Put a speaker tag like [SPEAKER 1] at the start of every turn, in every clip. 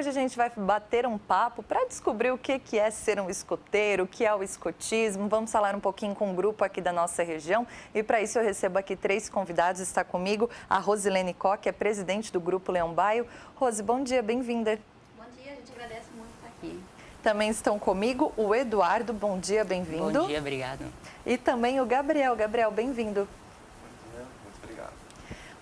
[SPEAKER 1] hoje a gente vai bater um papo para descobrir o que é ser um escoteiro, o que é o escotismo. Vamos falar um pouquinho com um grupo aqui da nossa região e para isso eu recebo aqui 3 convidados. Está comigo a Rosilene Koch, que é presidente do Grupo Leão Baio. Rose, bom dia, bem-vinda.
[SPEAKER 2] Bom dia, a gente agradece muito estar aqui.
[SPEAKER 1] Também estão comigo o Eduardo, bom dia, bem-vindo.
[SPEAKER 3] Bom dia, obrigado.
[SPEAKER 1] E também o Gabriel. Gabriel, bem-vindo.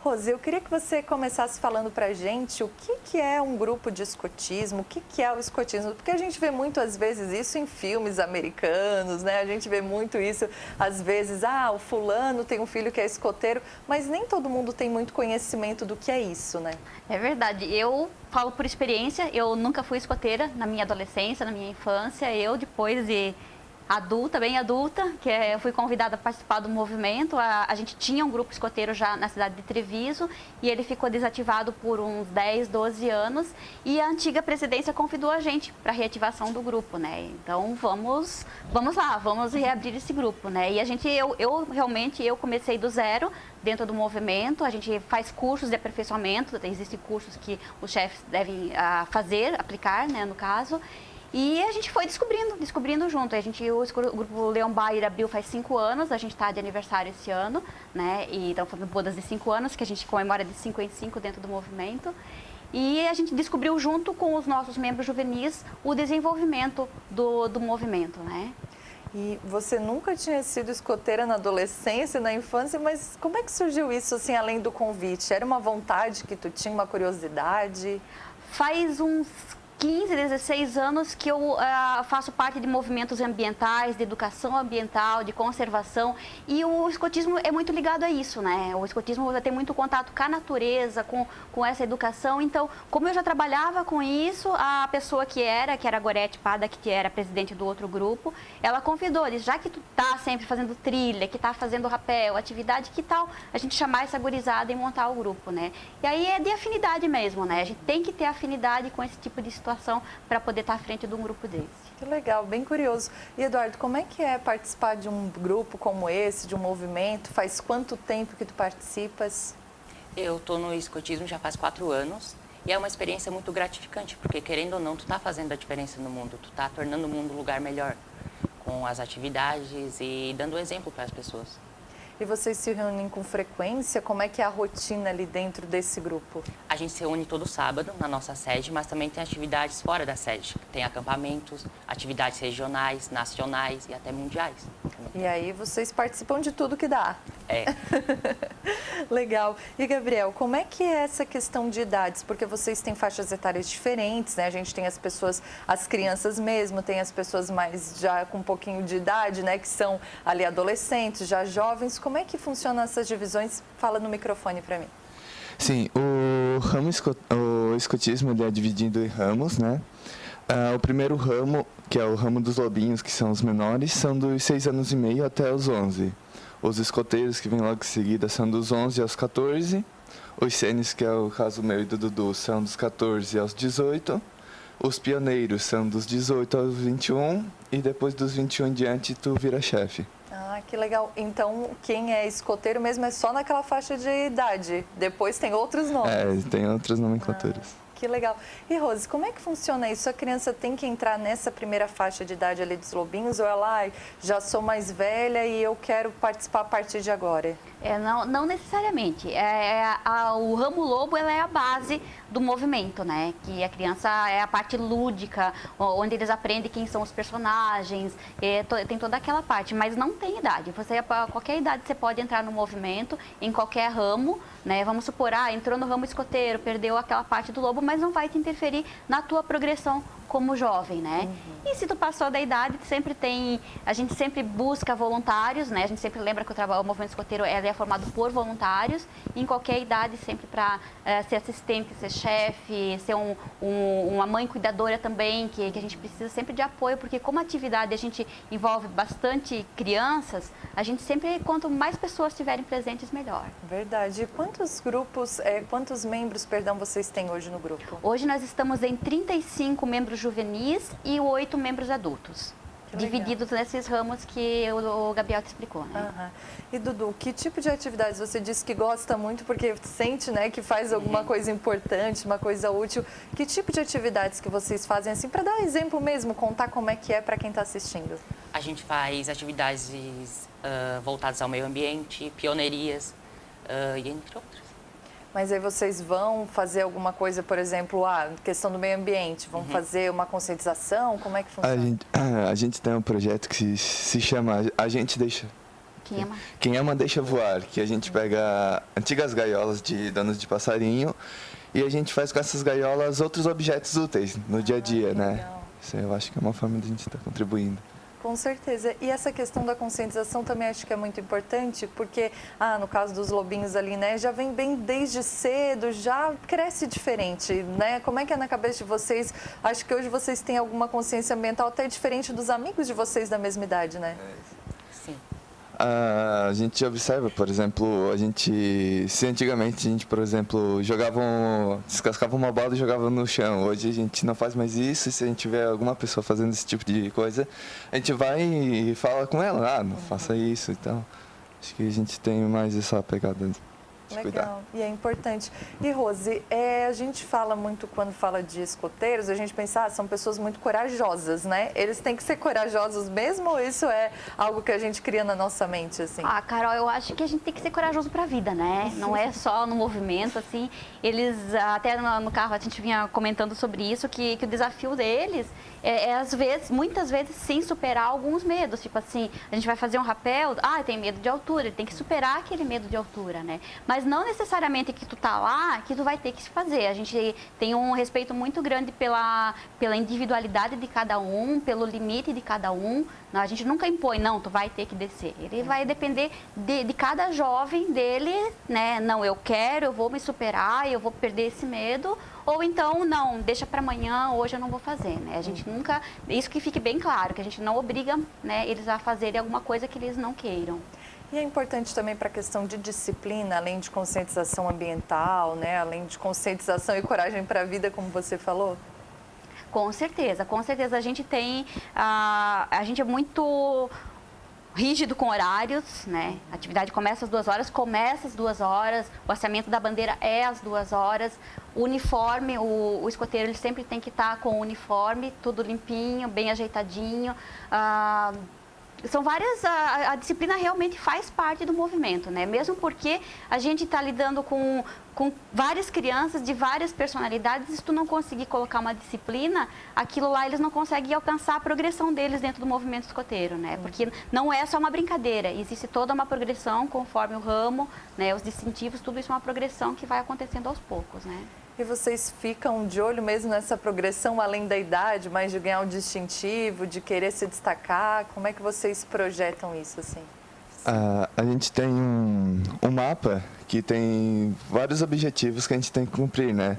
[SPEAKER 1] Rose, eu queria que você começasse falando para a gente o que é um grupo de escotismo, o que é o escotismo, porque a gente vê muito, às vezes, isso em filmes americanos, né? A gente vê muito isso, às vezes, o fulano tem um filho que é escoteiro, mas nem todo mundo tem muito conhecimento do que é isso, né?
[SPEAKER 2] É verdade, eu falo por experiência, eu nunca fui escoteira na minha adolescência, na minha infância, eu depois de adulta, bem adulta, que eu fui convidada a participar do movimento. A gente tinha um grupo escoteiro já na cidade de Treviso e ele ficou desativado por uns 10, 12 anos e a antiga presidência convidou a gente para a reativação do grupo, né? Então vamos lá, vamos reabrir esse grupo, né? E a gente, eu comecei do zero dentro do movimento, a gente faz cursos de aperfeiçoamento, existem cursos que os chefes devem aplicar, né, no caso. E a gente foi descobrindo junto. O Grupo Leão Baio abriu faz 5 anos, a gente está de aniversário esse ano, né? E então foram bodas de 5 anos, que a gente comemora de 5 em 5 dentro do movimento. E a gente descobriu junto com os nossos membros juvenis o desenvolvimento do movimento, né?
[SPEAKER 1] E você nunca tinha sido escoteira na adolescência, na infância, mas como é que surgiu isso, assim, além do convite? Era uma vontade que tu tinha, uma curiosidade?
[SPEAKER 2] Faz uns 15, 16 anos que eu faço parte de movimentos ambientais, de educação ambiental, de conservação, e o escotismo é muito ligado a isso, né? O escotismo tem muito contato com a natureza, com essa educação. Então, como eu já trabalhava com isso, a pessoa que era a Gorete Pada, que era presidente do outro grupo, ela convidou, disse, já que tu tá sempre fazendo trilha, que tá fazendo rapel, atividade, que tal a gente chamar essa gurizada e montar o grupo, né? E aí é de afinidade mesmo, né? A gente tem que ter afinidade com esse tipo de situação para poder estar à frente de um grupo desse.
[SPEAKER 1] Que legal, bem curioso. E Eduardo, como é que é participar de um grupo como esse, de um movimento? Faz quanto tempo que tu participas?
[SPEAKER 3] Eu estou no escotismo já faz 4 anos e é uma experiência muito gratificante, porque querendo ou não, tu está fazendo a diferença no mundo, tu está tornando o mundo um lugar melhor com as atividades e dando exemplo para as pessoas.
[SPEAKER 1] E vocês se reúnem com frequência? Como é que é a rotina ali dentro desse grupo?
[SPEAKER 3] A gente se reúne todo sábado na nossa sede, mas também tem atividades fora da sede. Tem acampamentos, atividades regionais, nacionais e até mundiais.
[SPEAKER 1] E aí vocês participam de tudo que dá?
[SPEAKER 3] É.
[SPEAKER 1] Legal. E Gabriel, como é que é essa questão de idades? Porque vocês têm faixas etárias diferentes, né? A gente tem as crianças mesmo, tem as pessoas mais já com um pouquinho de idade, né? Que são ali adolescentes, já jovens. Como é que funcionam essas divisões? Fala no microfone para mim.
[SPEAKER 4] Sim, o escotismo ele é dividido em ramos, né? O primeiro ramo, que é o ramo dos lobinhos, que são os menores, são dos 6 anos e meio até os 11. Os escoteiros, que vêm logo em seguida, são dos 11 aos 14. Os sênios, que é o caso meu e do Dudu, são dos 14 aos 18. Os pioneiros são dos 18 aos 21. E depois dos 21 em diante, tu vira chefe.
[SPEAKER 1] Ah, que legal. Então, quem é escoteiro mesmo é só naquela faixa de idade. Depois tem outros nomes.
[SPEAKER 4] Tem outras nomenclaturas.
[SPEAKER 1] Que legal. E Rose, como é que funciona isso? A criança tem que entrar nessa primeira faixa de idade ali dos lobinhos ou ela, já sou mais velha e eu quero participar a partir de agora?
[SPEAKER 2] Não necessariamente. O ramo lobo ela é a base do movimento, né? Que a criança é a parte lúdica, onde eles aprendem quem são os personagens, tem toda aquela parte, mas não tem idade. A qualquer idade você pode entrar no movimento, em qualquer ramo, né? Vamos supor, entrou no ramo escoteiro, perdeu aquela parte do lobo, mas não vai te interferir na tua progressão como jovem, né? E se tu passou da idade, a gente sempre busca voluntários, né? A gente sempre lembra que o movimento escoteiro é formado por voluntários, em qualquer idade, sempre para ser assistente, ser chefe, ser uma mãe cuidadora também, que a gente precisa sempre de apoio, porque como atividade a gente envolve bastante crianças, a gente sempre, quanto mais pessoas estiverem presentes, melhor.
[SPEAKER 1] Verdade. E quantos membros, vocês têm hoje no grupo?
[SPEAKER 2] Hoje nós estamos em 35 membros juvenis e 8 membros adultos. divididos nesses ramos que o Gabriel te explicou, né?
[SPEAKER 1] Aham. E Dudu, que tipo de atividades você disse que gosta muito porque sente, né, que faz alguma coisa importante, uma coisa útil? Que tipo de atividades que vocês fazem assim para dar exemplo mesmo, contar como é que é para quem está assistindo?
[SPEAKER 3] A gente faz atividades voltadas ao meio ambiente, pioneirias e entre outras.
[SPEAKER 1] Mas aí vocês vão fazer alguma coisa, por exemplo, questão do meio ambiente, vão fazer uma conscientização? Como é que funciona?
[SPEAKER 4] A gente tem um projeto que se chama A Gente Deixa... Quem ama deixa voar, que a gente pega antigas gaiolas de donos de passarinho e a gente faz com essas gaiolas outros objetos úteis no dia a dia, né?
[SPEAKER 1] Legal.
[SPEAKER 4] Isso eu acho que é uma forma de a gente estar contribuindo.
[SPEAKER 1] Com certeza. E essa questão da conscientização também acho que é muito importante, porque, no caso dos lobinhos ali, né, já vem bem desde cedo, já cresce diferente, né? Como é que é na cabeça de vocês? Acho que hoje vocês têm alguma consciência ambiental até diferente dos amigos de vocês da mesma idade, né?
[SPEAKER 3] Sim.
[SPEAKER 4] A gente observa, por exemplo, se antigamente a gente, por exemplo, descascava uma bola e jogava no chão. Hoje a gente não faz mais isso, e se a gente tiver alguma pessoa fazendo esse tipo de coisa, a gente vai e fala com ela, não faça isso e tal. Acho que a gente tem mais essa pegada de cuidar.
[SPEAKER 1] Legal, e é importante. E Rose, a gente fala muito quando fala de escoteiros, a gente pensa, são pessoas muito corajosas, né? Eles têm que ser corajosos mesmo ou isso é algo que a gente cria na nossa mente, assim?
[SPEAKER 2] Carol, eu acho que a gente tem que ser corajoso para a vida, né? Não é só no movimento, assim. Eles, até no carro, a gente vinha comentando sobre isso, que o desafio deles às vezes, muitas vezes, sim, superar alguns medos. Tipo assim, a gente vai fazer um rapel, tem medo de altura, ele tem que superar aquele medo de altura, né? Mas não necessariamente que tu tá lá, que tu vai ter que se fazer. A gente tem um respeito muito grande pela individualidade de cada um, pelo limite de cada um. Não, a gente nunca impõe, não, tu vai ter que descer. Ele vai depender de cada jovem dele, né? Não, eu quero, eu vou me superar, eu vou perder esse medo. Ou então, não, deixa para amanhã, hoje eu não vou fazer, né? A gente nunca... Isso que fique bem claro, que a gente não obriga, né, eles a fazerem alguma coisa que eles não queiram.
[SPEAKER 1] E é importante também para a questão de disciplina, além de conscientização ambiental, né? Além de conscientização e coragem para a vida, como você falou?
[SPEAKER 2] Com certeza, com certeza. A gente tem... A gente é muito rígido com horários, né? A atividade começa às 2 horas, o hasteamento da bandeira é às 2 horas, o uniforme, o escoteiro ele sempre tem que estar com o uniforme, tudo limpinho, bem ajeitadinho. São várias, a disciplina realmente faz parte do movimento, né? Mesmo porque a gente está lidando com várias crianças de várias personalidades, se tu não conseguir colocar uma disciplina, aquilo lá eles não conseguem alcançar a progressão deles dentro do movimento escoteiro, né? Porque não é só uma brincadeira, existe toda uma progressão conforme o ramo, né? Os distintivos, tudo isso é uma progressão que vai acontecendo aos poucos, né?
[SPEAKER 1] E vocês ficam de olho mesmo nessa progressão além da idade, mais de ganhar um distintivo, de querer se destacar? Como é que vocês projetam isso, assim?
[SPEAKER 4] A gente tem um mapa que tem vários objetivos que a gente tem que cumprir, né?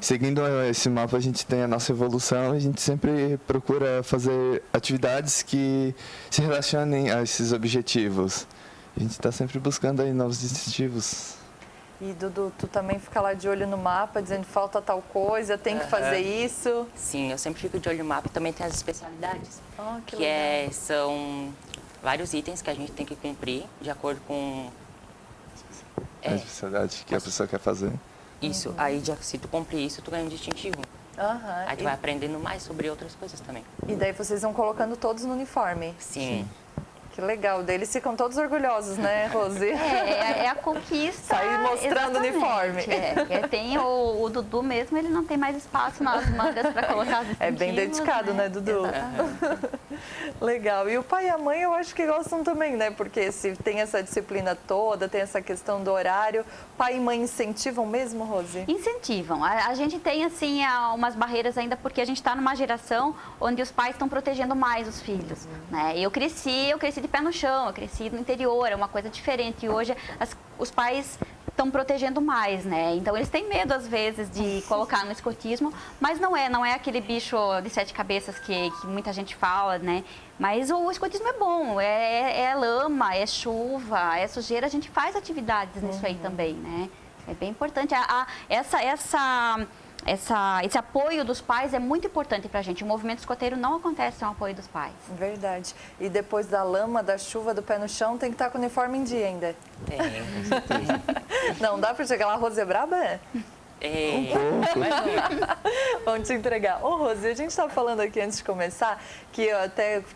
[SPEAKER 4] Seguindo esse mapa, a gente tem a nossa evolução e a gente sempre procura fazer atividades que se relacionem a esses objetivos. A gente está sempre buscando aí novos distintivos.
[SPEAKER 1] E Dudu, tu também fica lá de olho no mapa, dizendo falta tal coisa, tem que fazer isso?
[SPEAKER 3] Sim, eu sempre fico de olho no mapa e também tem as especialidades.
[SPEAKER 1] Que
[SPEAKER 3] legal. São vários itens que a gente tem que cumprir de acordo com...
[SPEAKER 4] A especialidade que a pessoa quer fazer.
[SPEAKER 3] Isso, aí se tu cumprir isso, tu ganha um distintivo. Aí tu vai aprendendo mais sobre outras coisas também.
[SPEAKER 1] E daí vocês vão colocando todos no uniforme?
[SPEAKER 3] Sim.
[SPEAKER 1] Que legal, daí eles ficam todos orgulhosos, né, Rose?
[SPEAKER 2] É a conquista.
[SPEAKER 1] Sair mostrando o uniforme.
[SPEAKER 2] Tem o Dudu mesmo, ele não tem mais espaço nas mangas para colocar os distintivos.
[SPEAKER 1] É bem dedicado, né, Dudu? Legal. E o pai e a mãe eu acho que gostam também, né? Porque se tem essa disciplina toda, tem essa questão do horário, pai e mãe incentivam mesmo, Rose?
[SPEAKER 2] Incentivam. A gente tem, assim, umas barreiras ainda porque a gente está numa geração onde os pais estão protegendo mais os filhos, né? Eu cresci de pé no chão, eu cresci no interior, é uma coisa diferente. E hoje os pais estão protegendo mais, né? Então eles têm medo às vezes de colocar no escotismo, mas não é aquele bicho de 7 cabeças que muita gente fala, né? Mas o escotismo é bom, é lama, é chuva, é sujeira, a gente faz atividades nisso aí também, né? É bem importante. esse apoio dos pais é muito importante para a gente. O movimento escoteiro não acontece sem o apoio dos pais.
[SPEAKER 1] Verdade. E depois da lama, da chuva, do pé no chão, tem que estar com o uniforme em dia ainda.
[SPEAKER 3] Tem, com certeza.
[SPEAKER 1] Não dá para chegar lá, a Rose é braba?
[SPEAKER 3] Mais ou menos.
[SPEAKER 1] Vamos te entregar. Ô, Rose, a gente estava falando aqui antes de começar, que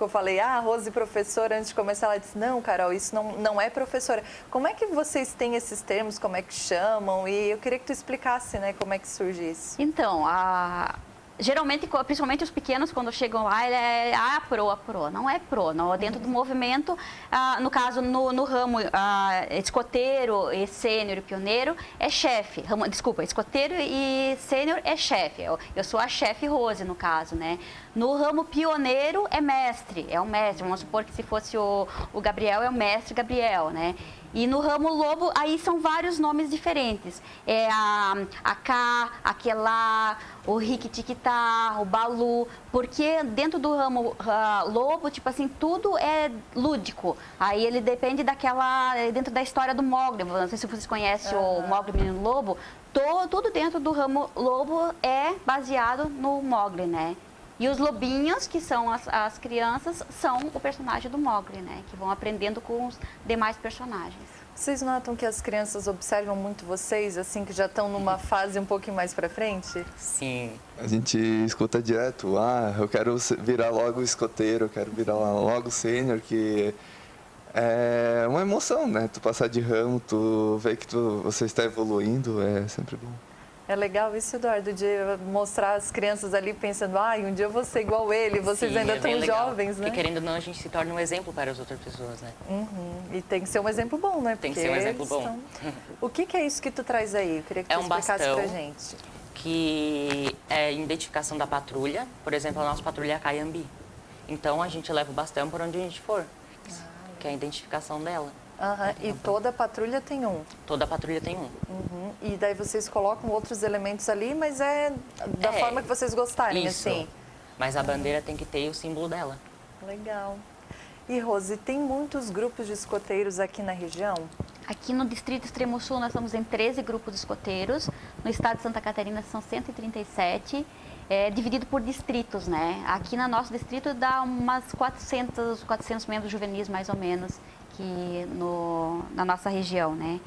[SPEAKER 1] eu falei, Rose, professora, antes de começar, ela disse, não, Carol, isso não é professora. Como é que vocês têm esses termos, como é que chamam? E eu queria que tu explicasse, né, como é que surge isso.
[SPEAKER 2] Então, geralmente, principalmente os pequenos, quando chegam lá, ele é pro. Não é pro. Não, dentro do movimento, no caso, no ramo escoteiro, e sênior e pioneiro, é chefe. Desculpa, escoteiro e sênior é chefe. Eu sou a chefe Rose, no caso, né? No ramo pioneiro é mestre, é o mestre. Vamos supor que se fosse o Gabriel, é o mestre Gabriel, né? E no ramo lobo, aí são vários nomes diferentes. É a Cá, aquelá, o riquitiquitá, o balu. Porque dentro do ramo lobo, tipo assim, tudo é lúdico. Aí ele depende dentro da história do Mowgli. Não sei se vocês conhecem o Mowgli Menino Lobo. Tudo dentro do ramo lobo é baseado no Mowgli, né? E os lobinhos, que são as crianças, são o personagem do Mowgli, né? Que vão aprendendo com os demais personagens.
[SPEAKER 1] Vocês notam que as crianças observam muito vocês, assim, que já estão numa fase um pouquinho mais pra frente?
[SPEAKER 3] Sim.
[SPEAKER 4] A gente escuta direto, eu quero virar logo escoteiro, eu quero virar logo sênior, que é uma emoção, né? Tu passar de ramo, tu ver que você está evoluindo, é sempre bom.
[SPEAKER 1] É legal isso, Eduardo, de mostrar as crianças ali pensando, um dia eu vou ser igual ele, vocês
[SPEAKER 3] Sim,
[SPEAKER 1] ainda
[SPEAKER 3] é bem
[SPEAKER 1] estão
[SPEAKER 3] legal,
[SPEAKER 1] jovens, né?
[SPEAKER 3] Porque querendo ou não, a gente se torna um exemplo para as outras pessoas, né?
[SPEAKER 1] E tem que ser um exemplo bom, né?
[SPEAKER 3] Tem que ser um exemplo bom.
[SPEAKER 1] O que é isso que tu traz aí? Eu queria que tu explicasse
[SPEAKER 3] bastão
[SPEAKER 1] pra gente.
[SPEAKER 3] Que é identificação da patrulha. Por exemplo, a nossa patrulha é a Caiambi. Então, a gente leva o bastão por onde a gente for, que é a identificação dela.
[SPEAKER 1] E toda patrulha tem um?
[SPEAKER 3] Toda patrulha tem um.
[SPEAKER 1] E daí vocês colocam outros elementos ali, mas é da forma que vocês gostarem,
[SPEAKER 3] isso.
[SPEAKER 1] assim?
[SPEAKER 3] Mas a bandeira tem que ter o símbolo dela.
[SPEAKER 1] Legal. E, Rose, tem muitos grupos de escoteiros aqui na região?
[SPEAKER 2] Aqui no Distrito Extremo Sul, nós estamos em 13 grupos de escoteiros. No estado de Santa Catarina, são 137. Dividido por distritos, né? Aqui no nosso distrito dá umas 400 membros juvenis, mais ou menos, na nossa região, né?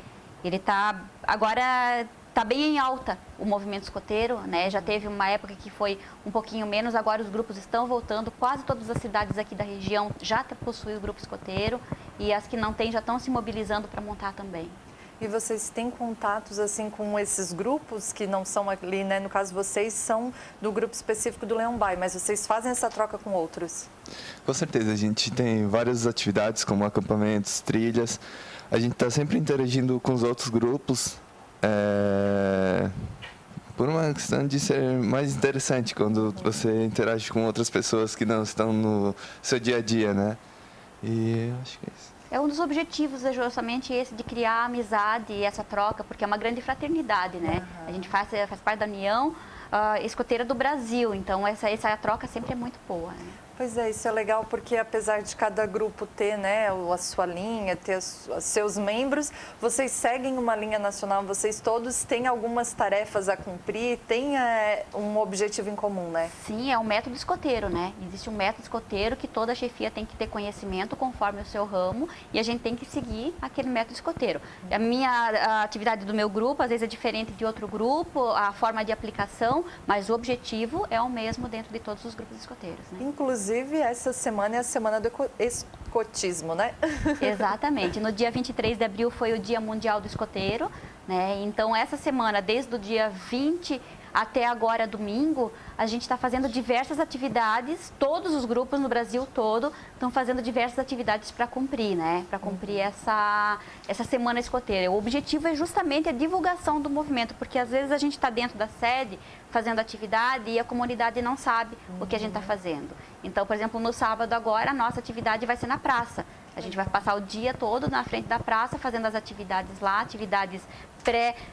[SPEAKER 2] Agora está bem em alta o movimento escoteiro, né? Já teve uma época que foi um pouquinho menos, agora os grupos estão voltando, quase todas as cidades aqui da região já possuem o grupo escoteiro e as que não têm já estão se mobilizando para montar também.
[SPEAKER 1] E vocês têm contatos, assim, com esses grupos que não são ali, né? No caso, vocês são do grupo específico do Leão-Bai, mas vocês fazem essa troca com outros?
[SPEAKER 4] Com certeza, a gente tem várias atividades, como acampamentos, trilhas. A gente está sempre interagindo com os outros grupos, por uma questão de ser mais interessante quando você interage com outras pessoas que não estão no seu dia a dia, né? E eu acho que é isso.
[SPEAKER 2] Um dos objetivos é justamente esse, de criar amizade e essa troca, porque é uma grande fraternidade, né? A gente faz parte da União Escoteira do Brasil, então essa troca sempre é muito boa, né?
[SPEAKER 1] Pois é, isso é legal porque apesar de cada grupo ter, né, a sua linha, ter os seus membros, vocês seguem uma linha nacional, vocês todos têm algumas tarefas a cumprir, têm um objetivo em comum, né?
[SPEAKER 2] Sim, é o método escoteiro, né? Existe um método escoteiro que toda chefia tem que ter conhecimento conforme o seu ramo e a gente tem que seguir aquele método escoteiro. A atividade do meu grupo, às vezes é diferente de outro grupo, a forma de aplicação, mas o objetivo é o mesmo dentro de todos os grupos escoteiros, né?
[SPEAKER 1] Inclusive, essa semana é a semana do escotismo, né?
[SPEAKER 2] Exatamente. No dia 23 de abril foi o Dia Mundial do Escoteiro, né? Então, essa semana, desde o dia 20 até agora, domingo, a gente está fazendo diversas atividades, todos os grupos no Brasil todo estão fazendo diversas atividades para cumprir, né? Para cumprir essa semana escoteira. O objetivo é justamente a divulgação do movimento, porque às vezes a gente está dentro da sede fazendo atividade e a comunidade não sabe o que a gente está fazendo. Então, por exemplo, no sábado agora, a nossa atividade vai ser na praça. A gente vai passar o dia todo na frente da praça fazendo as atividades lá, atividades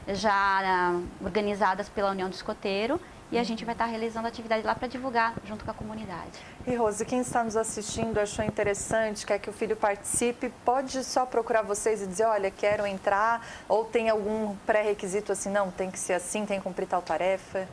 [SPEAKER 2] já organizadas pela União do Escoteiro. e a gente vai estar realizando atividade lá para divulgar junto com a comunidade.
[SPEAKER 1] E Rose, quem está nos assistindo achou interessante, quer que o filho participe, pode só procurar vocês e dizer, olha, quero entrar, ou tem algum pré-requisito assim, não, tem que ser assim, tem que cumprir tal tarefa?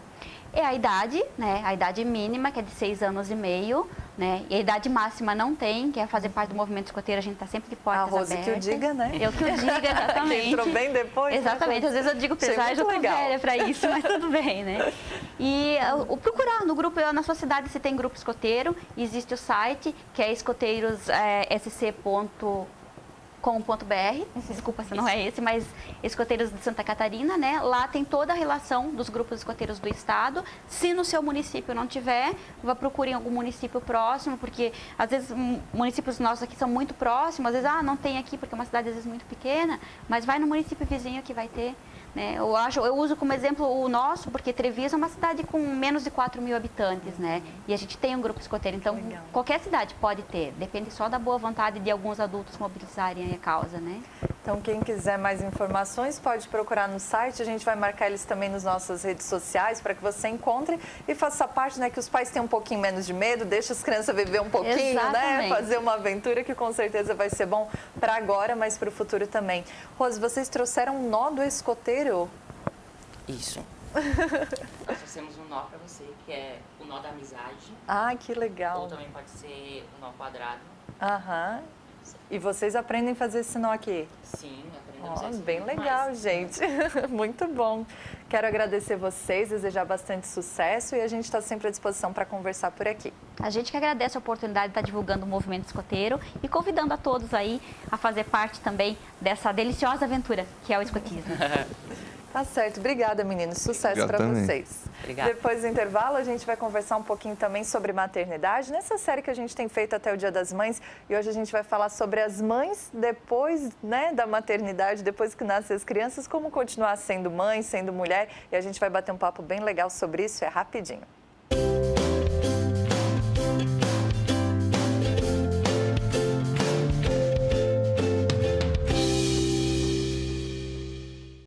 [SPEAKER 2] É a idade, né? A idade mínima, que é de 6 anos e meio, né? E a idade máxima não tem, que é fazer parte do movimento escoteiro, a gente está sempre de portas
[SPEAKER 1] A Rose
[SPEAKER 2] abertas.
[SPEAKER 1] que o diga, né?
[SPEAKER 2] Eu que o diga, exatamente.
[SPEAKER 1] Entrou bem depois.
[SPEAKER 2] Exatamente,
[SPEAKER 1] né?
[SPEAKER 2] às vezes eu digo pesar, eu já tô velha para isso, mas tudo bem, né? E o procurar no grupo, na sua cidade se tem grupo escoteiro, existe o site, que é escoteirosSC.com.br, desculpa se não é esse, mas Escoteiros de Santa Catarina, né? Lá tem toda a relação dos grupos escoteiros do estado. Se no seu município não tiver, procure em algum município próximo, porque às vezes municípios nossos aqui são muito próximos, às vezes não tem aqui porque é uma cidade às vezes muito pequena, mas vai no município vizinho que vai ter. Né? Eu uso como exemplo o nosso, porque Treviso é uma cidade com menos de 4 mil habitantes, né? E a gente tem um grupo escoteiro, então
[SPEAKER 1] Legal.
[SPEAKER 2] qualquer cidade pode ter, depende só da boa vontade de alguns adultos mobilizarem a causa, né?
[SPEAKER 1] Então, quem quiser mais informações, pode procurar no site. A gente vai marcar eles também nas nossas redes sociais para que você encontre e faça parte, né? Que os pais tenham um pouquinho menos de medo, deixa as crianças viver um pouquinho, né?
[SPEAKER 2] Exatamente.
[SPEAKER 1] Fazer uma aventura que com certeza vai ser bom para agora, mas para o futuro também. Rose, vocês trouxeram um nó do escoteiro?
[SPEAKER 3] Isso. Nós trouxemos um nó para você, que é o nó da amizade.
[SPEAKER 1] Ah, que
[SPEAKER 3] Ou
[SPEAKER 1] legal.
[SPEAKER 3] também pode ser o nó quadrado.
[SPEAKER 1] Aham. E vocês aprendem a fazer esse nó aqui?
[SPEAKER 3] Sim, aprendemos
[SPEAKER 1] Ó,
[SPEAKER 3] a
[SPEAKER 1] bem
[SPEAKER 3] muito
[SPEAKER 1] legal,
[SPEAKER 3] mais.
[SPEAKER 1] gente. Muito bom. Quero agradecer vocês, desejar bastante sucesso e a gente está sempre à disposição para conversar por aqui.
[SPEAKER 2] A gente que agradece a oportunidade de estar divulgando o movimento escoteiro e convidando a todos aí a fazer parte também dessa deliciosa aventura que é o escotismo.
[SPEAKER 1] Tá certo. Obrigada, meninos. Sucesso
[SPEAKER 4] Obrigado
[SPEAKER 1] para
[SPEAKER 4] também.
[SPEAKER 1] vocês.
[SPEAKER 3] Obrigado.
[SPEAKER 1] Depois do intervalo, a gente vai conversar um pouquinho também sobre maternidade, nessa série que a gente tem feito até o Dia das Mães. E hoje a gente vai falar sobre as mães depois, né, da maternidade, depois que nascem as crianças, como continuar sendo mãe, sendo mulher. E a gente vai bater um papo bem legal sobre isso, é rapidinho.